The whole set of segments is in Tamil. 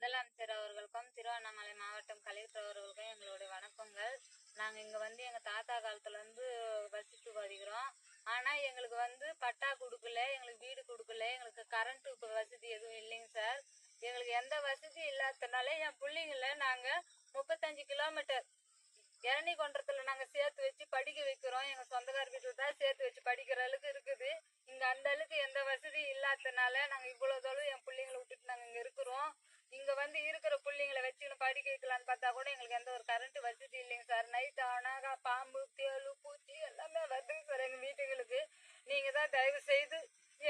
முதலமைச்சர் அவர்களுக்கும் திருவண்ணாமலை மாவட்டம் கலெக்டர் அவர்களுக்கும் எங்களுடைய வணக்கங்கள். நாங்கள் இங்கே வந்து எங்கள் தாத்தா காலத்துலேருந்து வசித்து வருகிறோம். ஆனால் எங்களுக்கு பட்டா கொடுக்கல, எங்களுக்கு வீடு கொடுக்கல, எங்களுக்கு கரண்ட்டு வசதி எதுவும் இல்லைங்க சார். எங்களுக்கு எந்த வசதி இல்லாததுனால என் பிள்ளைங்கள நாங்கள் 35 கிலோமீட்டர் இரணி கொன்றத்தில் நாங்கள் சேர்த்து வச்சு படிக்க வைக்கிறோம். எங்கள் சொந்தக்கார வீட்டில் தான் சேர்த்து வச்சு படிக்கிற அளவுக்கு இருக்குது. இங்கே அந்த அளவுக்கு எந்த வசதி இல்லாததுனால நாங்கள் இவ்வளோ தூரம் என் பிள்ளைங்களை விட்டுட்டு நாங்கள் இங்கே இருக்கிறோம். இங்கே இருக்கிற பிள்ளைங்களை வச்சுன்னு படிக்க வைக்கலான்னு பார்த்தா கூட எங்களுக்கு எந்த ஒரு கரண்ட் வசதி இல்லைங்க சார். நைட்டு ஆனால் பாம்பு, தேளு, பூச்சி எல்லாமே வருதுங்க சார் எங்கள் வீட்டுங்களுக்கு. நீங்கள் தான் தயவு செய்து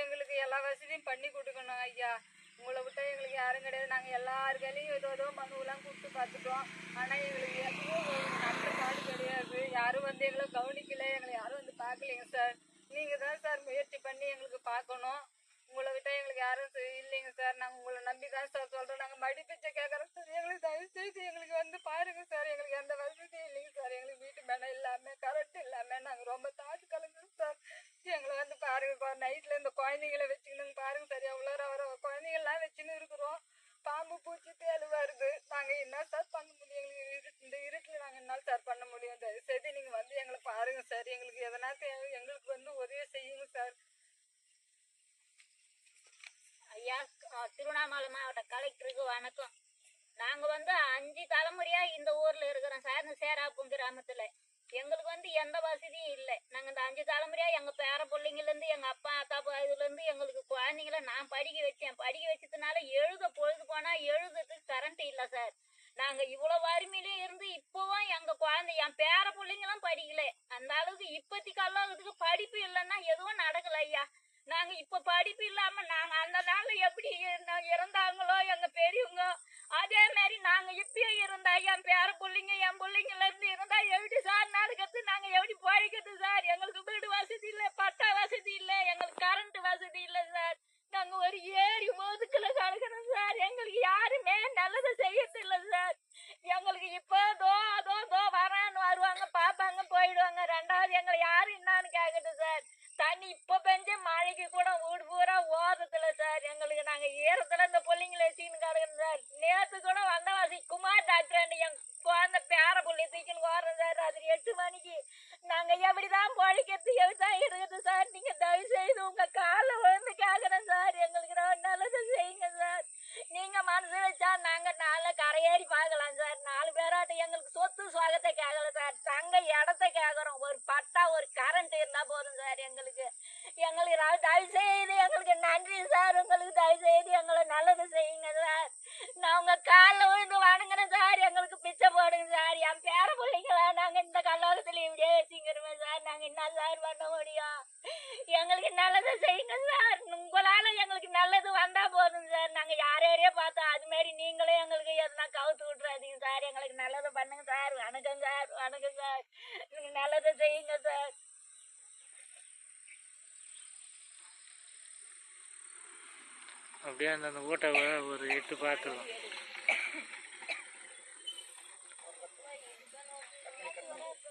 எங்களுக்கு எல்லா வசதியும் பண்ணி கொடுக்கணும் ஐயா. உங்களை விட்டால் எங்களுக்கு யாரும் கிடையாது. நாங்கள் எல்லாருக்கையிலையும் ஏதோ மனுவெல்லாம் கொடுத்து பார்த்துட்டோம். ஆனால் எங்களுக்கு எதுவும் நல்ல பாடு கிடையாது. யாரும் எங்களை கவனிக்கல, எங்களை யாரும் பார்க்கலைங்க சார். நீங்கள் தான் சார் முயற்சி பண்ணி எங்களுக்கு பார்க்கணும். உங்களை விட்டால் எங்களுக்கு யாரும் இல்லைங்க சார். நாங்கள் உங்களை நம்பி தான் சார் சொல்கிறோம். நாங்கள் மடிப்பிச்சை கேட்குறோம் சார். எங்களுக்கு தயவு செய்து எங்களுக்கு பாருங்க சார். எங்களுக்கு எந்த வசதியும் இல்லைங்க சார். எங்களுக்கு வீட்டு மேலே இல்லாமல் கரண்ட் இல்லாமல் நாங்கள் ரொம்ப தாட்டு கலங்குறோம் சார். எங்களை பாருங்க நைட்டில் இந்த குழந்தைங்களை வச்சுக்கணுங்க பாருங்க சார். எவ்வளோ வர குழந்தைங்கள்லாம் வச்சுன்னு இருக்கிறோம். பாம்பு, பூச்சி, தேளு வருது. நாங்கள் என்ன சார் பண்ண முடியும்? எங்களுக்கு இந்த இருட்டில் நாங்கள் என்ன சார் பண்ண முடியும்? தயவு செய்து நீங்கள் எங்களை பாருங்க சார். எங்களுக்கு எதனா தேவை, எங்களுக்கு உதவி செய்யுங்க சார். ஐயா, திருவண்ணாமலை மாவட்ட கலெக்டருக்கு வணக்கம். நாங்கள் 5 தலைமுறையா இந்த ஊர்ல இருக்கிறோம் சார். இந்த சேராப்பூம் கிராமத்துல எங்களுக்கு எந்த வசதியும் இல்லை. நாங்கள் இந்த 5 தலைமுறையா எங்க பேர பிள்ளைங்கலேருந்து எங்க அப்பா அத்தா இதுலேருந்து எங்களுக்கு குழந்தைங்கள நான் படிக்க வச்சேன். படிக்க வச்சதுனால பொழுது போனா எழுதுறதுக்கு கரண்ட் இல்லை சார். நாங்க இவ்வளவு வறுமையிலே இருந்து இப்பவும் எங்க குழந்தை என் பேர பிள்ளைங்களும் படிக்கல. அந்த அளவுக்கு இப்போதைக்கு அளவுக்கு படிப்பு இல்லைன்னா எதுவும் நடக்கல ஐயா. நாங்க இப்ப படிப்பு இல்லாம நாங்க அந்த நாள்ல எப்படி இருந்தாங்களோ எங்க பெரியவங்க, அதே மாதிரி நாங்க இப்பயும் இருந்தா என் பேர பிள்ளைங்க என் பிள்ளைங்கல இருந்து இருந்தா எப்படி சார் நடக்கிறது? நாங்க எப்படி படிக்கிறது சார்? எங்களுக்கு வீடு வசதி இல்லை, பட்டா வசதி இல்லை, எங்களுக்கு கரண்ட் வசதி இல்லை சார். நாங்க ஒரு ஏரி ஒதுக்கல கிடக்கணும் சார். எங்களுக்கு யாருமே நல்லதை செய்யறது இல்லை சார். எங்களுக்கு இப்போ அதோ வரான்னு வருவாங்க, பாப்பாங்க, போயிடுவாங்க. ரெண்டாவது எங்களை யாரு என்னான்னு கேக்குது சார். தண்ணி இப்ப பெஞ்ச மழைக்கு கூட வீடு பூரா ஓதத்துல சார். எங்களுக்கு நாங்க ஈரத்துல இந்த பிள்ளைங்களை வச்சுன்னு கிடக்கணும் சார். நேற்று கூட வந்தவாசி குமார் டாக்டர் என் குழந்தை பேர பிள்ளை தூக்கின்னு ஓடுறோம் சார். ராத்திரி 8 மணிக்கு. நாங்க எப்படிதான் பொழைக்கிறது, எப்படிதான் இருக்குது சார்? நீங்க தயவு செய்து உங்க காலில் விழுந்து கேட்கறேன் சார். எங்களுக்கு நல்லது செய்யுங்க சார். நீங்க மனசு வச்சா நாங்க நாளை கரையேறி பார்க்கலாம் சார். 4 பேராட்ட எங்களுக்கு சொத்து சுவாகத்தை கேட்கல சார். தங்க இடத்த கேட்கறோம். ஒரு பட்டா, ஒரு கரண்ட் இருந்தா போதும் சார். எங்களுக்கு தயவு செய்து எங்களுக்கு நன்றி சார். உங்களுக்கு தயவு செய்து எங்களை நல்லது செய்யுங்க சார். நான் உங்க காலில் விழுந்து வணங்குறேன் சார். எங்களுக்கு பிச்சை போடுங்க சார். என் பேர பிள்ளைங்களா நாங்க இந்த கல்லோகத்துல இப்படியே வச்சுக்கிறோம் சார். நாங்க என்ன சார் பண்ண முடியும்? எங்களுக்கு நல்லதை செய்யுங்க சார். உங்களால எங்களுக்கு நல்லது வந்தா போதும் சார். நாங்க யாரையே பார்த்தோம் அது மாதிரி நீங்களே எங்களுக்கு எதனா கவுத்து விட்டுறாதீங்க சார். எங்களுக்கு நல்லது பண்ணுங்க சார். வணக்கம் சார், வணக்கம் சார். நீங்க நல்லதை செய்யுங்க சார். அப்படியே அந்த ஊட்ட ஒரு 8 பார்த்துருவோம்.